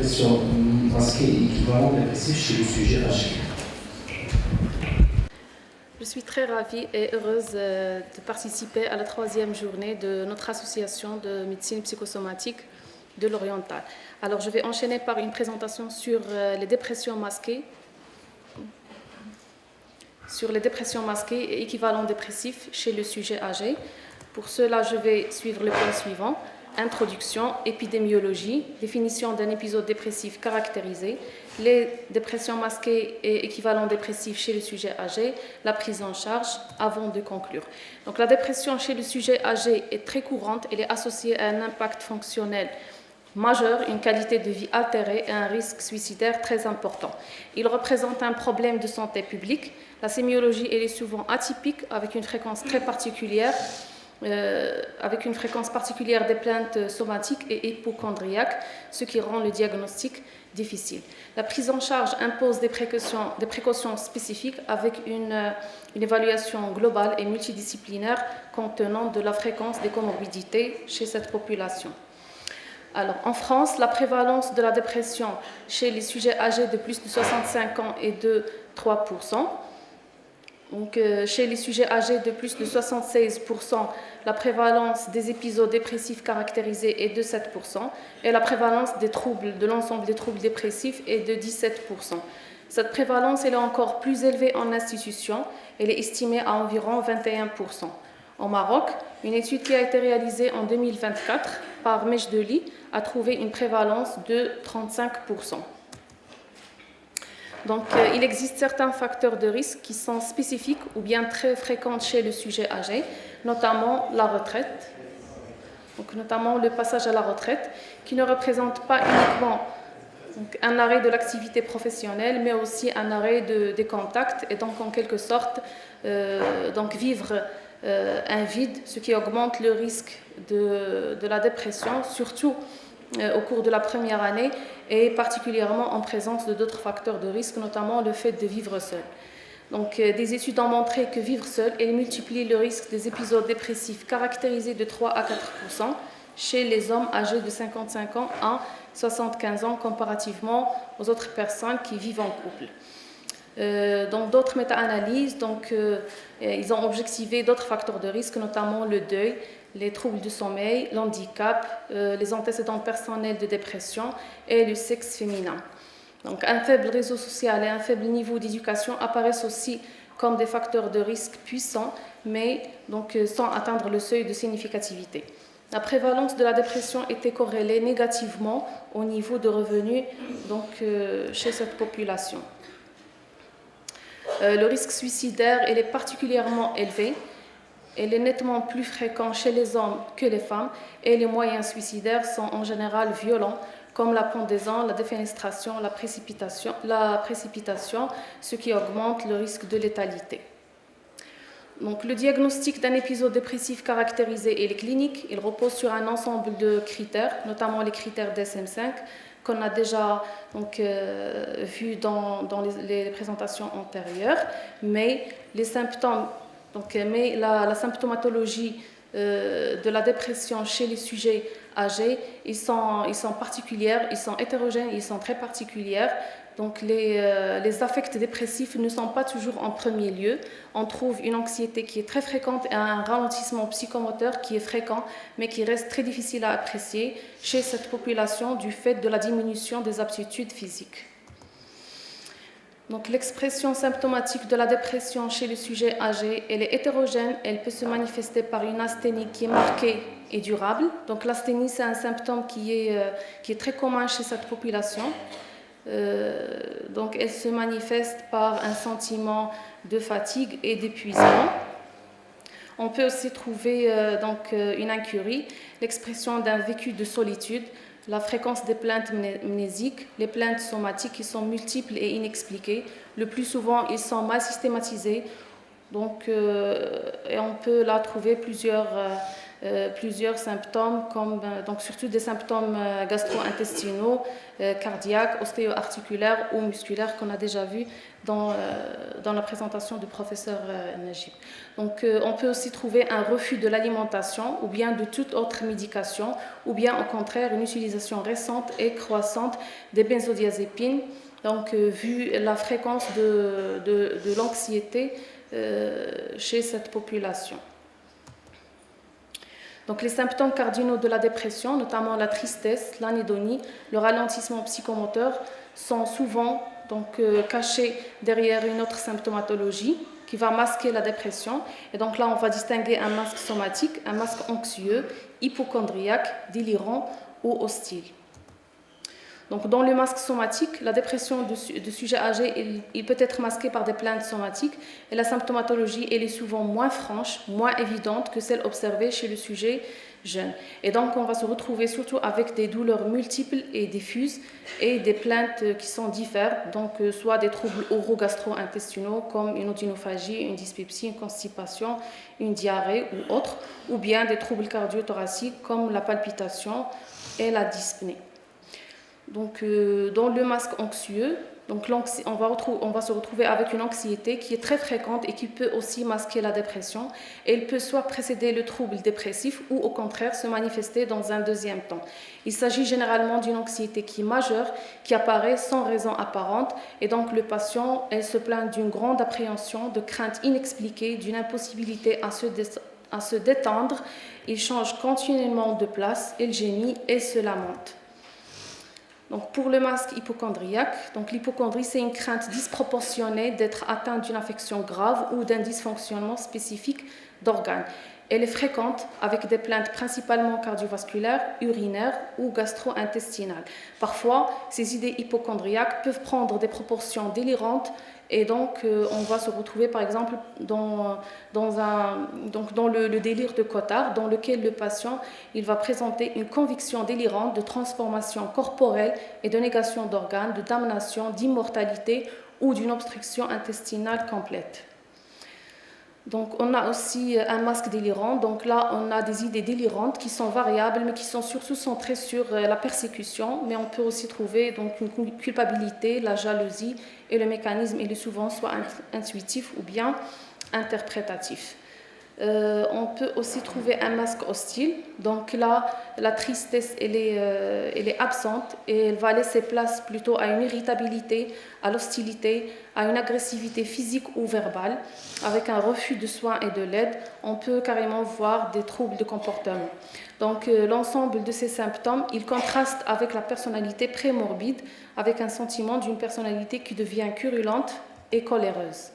dépression masquée et équivalent dépressif chez le sujet âgé. Je suis très ravie et heureuse de participer à la 3e journée de notre association de médecine psychosomatique de l'Oriental. Alors, je vais enchaîner par une présentation sur les dépressions masquées et équivalents dépressifs chez le sujet âgé. Pour cela, je vais suivre le point suivant. Introduction, épidémiologie, définition d'un épisode dépressif caractérisé, les dépressions masquées et équivalents dépressifs chez le sujet âgé, la prise en charge, avant de conclure. Donc, la dépression chez le sujet âgé est très courante, elle est associée à un impact fonctionnel majeur, une qualité de vie altérée et un risque suicidaire très important. Il représente un problème de santé publique. La sémiologie elle est souvent atypique avec une fréquence très particulière. Des plaintes somatiques et hypochondriaques, ce qui rend le diagnostic difficile. La prise en charge impose des précautions spécifiques avec une évaluation globale et multidisciplinaire compte tenant de la fréquence des comorbidités chez cette population. Alors, en France, la prévalence de la dépression chez les sujets âgés de plus de 65 ans est de 3%. Donc, chez les sujets âgés de plus de 76%, la prévalence des épisodes dépressifs caractérisés est de 7%, et la prévalence de l'ensemble des troubles dépressifs est de 17%. Cette prévalence elle est encore plus élevée en institution, elle est estimée à environ 21%. Au Maroc, une étude qui a été réalisée en 2024 par Mejdeli a trouvé une prévalence de 35%. Donc, il existe certains facteurs de risque qui sont spécifiques ou bien très fréquents chez le sujet âgé, notamment la retraite, donc notamment le passage à la retraite, qui ne représente pas uniquement un arrêt de l'activité professionnelle, mais aussi un arrêt des contacts et donc en quelque sorte vivre un vide, ce qui augmente le risque de la dépression, surtout au cours de la première année et particulièrement en présence de d'autres facteurs de risque, notamment le fait de vivre seul. Donc, des études ont montré que vivre seul multiplie le risque des épisodes dépressifs caractérisés de 3 à 4% chez les hommes âgés de 55 ans à 75 ans comparativement aux autres personnes qui vivent en couple. Dans d'autres méta-analyses, ils ont objectivé d'autres facteurs de risque, notamment le deuil, les troubles du sommeil, l'handicap, les antécédents personnels de dépression et le sexe féminin. Donc, un faible réseau social et un faible niveau d'éducation apparaissent aussi comme des facteurs de risque puissants, mais sans atteindre le seuil de significativité. La prévalence de la dépression était corrélée négativement au niveau de revenus chez cette population. Le risque suicidaire est particulièrement élevé. Elle est nettement plus fréquent chez les hommes que les femmes et les moyens suicidaires sont en général violents comme la pendaison, la défenestration, la précipitation, ce qui augmente le risque de létalité. Donc, le diagnostic d'un épisode dépressif caractérisé est clinique. Il repose sur un ensemble de critères, notamment les critères DSM-5 qu'on a déjà vu dans les présentations antérieures, mais les symptômes, la symptomatologie de la dépression chez les sujets âgés, ils sont particulières, ils sont hétérogènes, ils sont très particulières. Donc les affects dépressifs ne sont pas toujours en premier lieu. On trouve une anxiété qui est très fréquente et un ralentissement psychomoteur qui est fréquent, mais qui reste très difficile à apprécier chez cette population du fait de la diminution des aptitudes physiques. Donc, l'expression symptomatique de la dépression chez le sujet âgé, elle est hétérogène, elle peut se manifester par une asthénie qui est marquée et durable. Donc, l'asthénie, c'est un symptôme qui est très commun chez cette population. Elle se manifeste par un sentiment de fatigue et d'épuisement. On peut aussi trouver une incurie, l'expression d'un vécu de solitude, la fréquence des plaintes mnésiques, les plaintes somatiques qui sont multiples et inexpliquées. Le plus souvent, ils sont mal systématisés. Et on peut là trouver plusieurs plusieurs symptômes, donc surtout des symptômes gastro-intestinaux, cardiaques, ostéo-articulaires ou musculaires qu'on a déjà vu dans la présentation du professeur Najib. Donc on peut aussi trouver un refus de l'alimentation ou bien de toute autre médication ou bien au contraire une utilisation récente et croissante des benzodiazépines. Donc vu la fréquence de l'anxiété chez cette population. Donc les symptômes cardinaux de la dépression, notamment la tristesse, l'anédonie, le ralentissement psychomoteur, sont souvent cachés derrière une autre symptomatologie qui va masquer la dépression. Et donc là, on va distinguer un masque somatique, un masque anxieux, hypochondriaque, délirant ou hostile. Donc, dans le masque somatique, la dépression de sujet âgé, il peut être masqué par des plaintes somatiques et la symptomatologie elle est souvent moins franche, moins évidente que celle observée chez le sujet jeune. Et donc, on va se retrouver surtout avec des douleurs multiples et diffuses et des plaintes qui sont diverses, donc soit des troubles oro-gastro-intestinaux comme une odynophagie, une dyspepsie, une constipation, une diarrhée ou autre, ou bien des troubles cardio-thoraciques comme la palpitation et la dyspnée. Donc, dans le masque anxieux, donc on va se retrouver avec une anxiété qui est très fréquente et qui peut aussi masquer la dépression. Et elle peut soit précéder le trouble dépressif ou au contraire se manifester dans un deuxième temps. Il s'agit généralement d'une anxiété qui est majeure, qui apparaît sans raison apparente. Et donc le patient, elle se plaint d'une grande appréhension, de crainte inexpliquée, d'une impossibilité à se détendre. Il change continuellement de place, il gémit et se lamente. Donc pour le masque hypochondriaque, donc l'hypochondrie, c'est une crainte disproportionnée d'être atteint d'une affection grave ou d'un dysfonctionnement spécifique d'organes. Elle est fréquente avec des plaintes principalement cardiovasculaires, urinaires ou gastro-intestinales. Parfois, ces idées hypochondriaques peuvent prendre des proportions délirantes et donc on va se retrouver par exemple dans le délire de Cotard, dans lequel le patient il va présenter une conviction délirante de transformation corporelle et de négation d'organes, de damnation, d'immortalité ou d'une obstruction intestinale complète. Donc on a aussi un masque délirant, donc là on a des idées délirantes qui sont variables mais qui sont surtout centrées sur la persécution, mais on peut aussi trouver donc une culpabilité, la jalousie et le mécanisme il est souvent soit intuitif ou bien interprétatif. On peut aussi trouver un masque hostile, donc là la tristesse elle est absente et elle va laisser place plutôt à une irritabilité, à l'hostilité, à une agressivité physique ou verbale, avec un refus de soins et de l'aide. On peut carrément voir des troubles de comportement. Donc l'ensemble de ces symptômes, il contraste avec la personnalité prémorbide, avec un sentiment d'une personnalité qui devient querulante et coléreuse.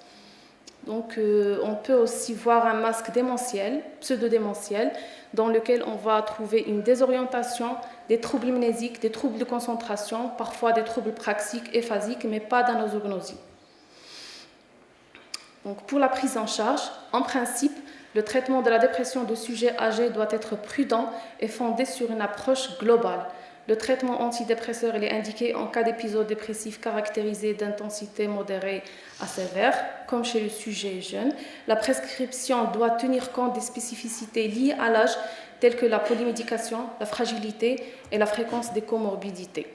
Donc on peut aussi voir un masque démentiel, pseudo-démentiel, dans lequel on va trouver une désorientation, des troubles mnésiques, des troubles de concentration, parfois des troubles praxiques et phasiques, mais pas d'anosognosie. Donc pour la prise en charge, en principe, le traitement de la dépression de sujets âgés doit être prudent et fondé sur une approche globale. Le traitement antidépresseur est indiqué en cas d'épisode dépressif caractérisé d'intensité modérée à sévère, comme chez le sujet jeune. La prescription doit tenir compte des spécificités liées à l'âge, telles que la polymédication, la fragilité et la fréquence des comorbidités.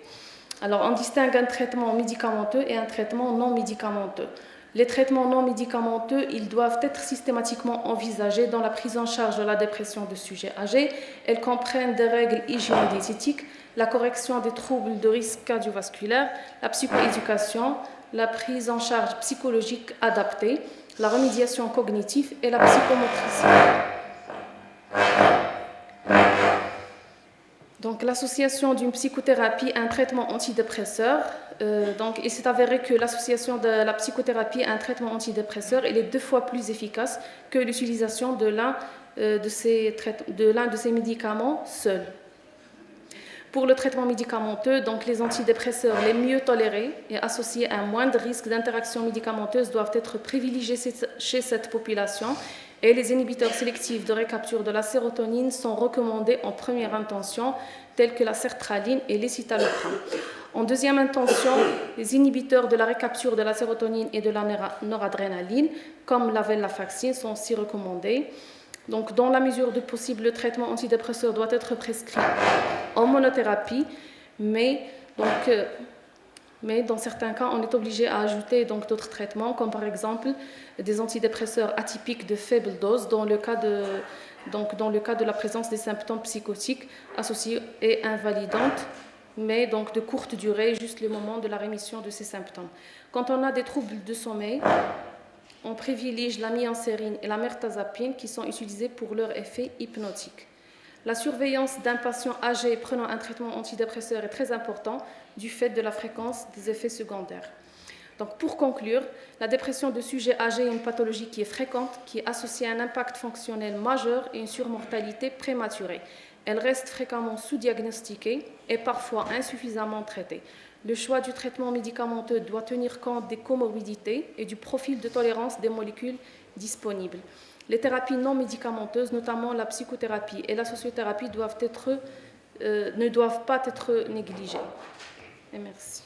Alors, on distingue un traitement médicamenteux et un traitement non médicamenteux. Les traitements non médicamenteux, ils doivent être systématiquement envisagés dans la prise en charge de la dépression de sujets âgés. Elles comprennent des règles hygiéno-diététiques, la correction des troubles de risque cardiovasculaire, la psychoéducation, la prise en charge psychologique adaptée, la remédiation cognitive et la psychomotricité. Donc, l'association d'une psychothérapie à un traitement antidépresseur, il s'est avéré que l'association de la psychothérapie à un traitement antidépresseur elle est 2 fois plus efficace que l'utilisation de l'un de ces médicaments seuls. Pour le traitement médicamenteux, donc les antidépresseurs les mieux tolérés et associés à un moindre risque d'interaction médicamenteuse doivent être privilégiés chez cette population et les inhibiteurs sélectifs de récapture de la sérotonine sont recommandés en première intention, tels que la sertraline et l'escitalopram. En deuxième intention, les inhibiteurs de la récapture de la sérotonine et de la noradrénaline, comme la venlafaxine, sont aussi recommandés. Donc, dans la mesure du possible, le traitement antidépresseur doit être prescrit en monothérapie, mais dans certains cas, on est obligé à ajouter donc d'autres traitements, comme par exemple des antidépresseurs atypiques de faible dose dans le cas de la présence des symptômes psychotiques associés et invalidantes, mais donc de courte durée, juste le moment de la rémission de ces symptômes. Quand on a des troubles de sommeil, on privilégie la myensérine et la mirtazapine qui sont utilisés pour leur effet hypnotique. La surveillance d'un patient âgé prenant un traitement antidépresseur est très importante du fait de la fréquence des effets secondaires. Donc, pour conclure, la dépression de sujets âgés est une pathologie qui est fréquente, qui est associée à un impact fonctionnel majeur et une surmortalité prématurée. Elle reste fréquemment sous-diagnostiquée et parfois insuffisamment traitée. Le choix du traitement médicamenteux doit tenir compte des comorbidités et du profil de tolérance des molécules disponibles. Les thérapies non médicamenteuses, notamment la psychothérapie et la sociothérapie, ne doivent pas être négligées. Et merci.